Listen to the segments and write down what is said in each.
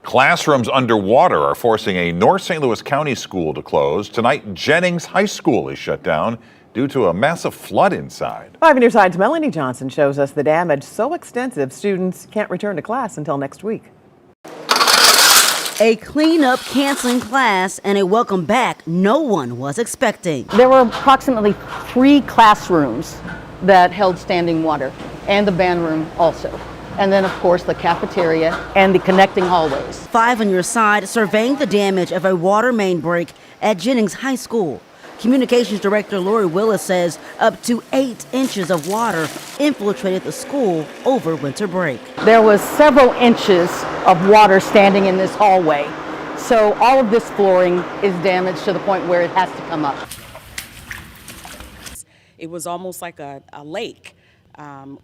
Classrooms underwater are forcing a North St. Louis County school to close. Tonight, Jennings High School is shut down due to a massive flood inside. 5 News 5's Melanie Johnson shows us the damage so extensive students can't return to class until next week. A cleanup, canceling class, and a welcome back no one was expecting. There were approximately 3 classrooms that held standing water, and the band room also. And then, of course, the cafeteria and the connecting hallways. 5 on your side, surveying the damage of a water main break at Jennings High School. Communications Director Lori Willis says up to 8 inches of water infiltrated the school over winter break. There was several inches of water standing in this hallway. So all of this flooring is damaged to the point where it has to come up. It was almost like a lake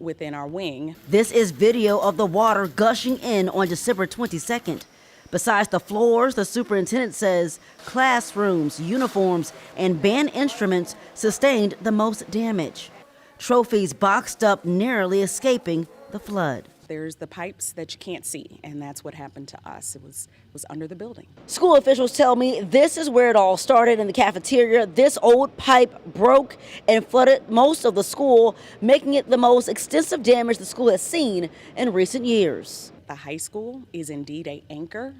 within our wing. This is video of the water gushing in on December 22nd. Besides the floors, the superintendent says classrooms, uniforms, and band instruments sustained the most damage. Trophies boxed up, narrowly escaping the flood. There's the pipes that you can't see, and that's what happened to us. It was under the building. School officials tell me this is where it all started in the cafeteria. This old pipe broke and flooded most of the school, making it the most extensive damage the school has seen in recent years. The high school is indeed an anchor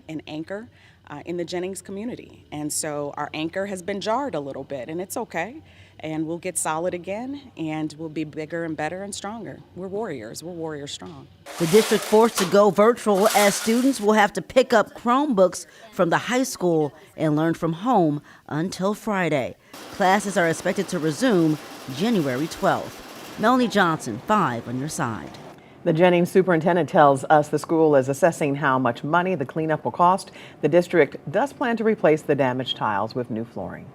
in the Jennings community. And so our anchor has been jarred a little bit, and it's okay. And we'll get solid again, and we'll be bigger and better and stronger. We're warriors strong. The district forced to go virtual as students will have to pick up Chromebooks from the high school and learn from home until Friday. Classes are expected to resume January 12th. Melanie Johnson, 5 on your side. The Jennings superintendent tells us the school is assessing how much money the cleanup will cost. The district does plan to replace the damaged tiles with new flooring.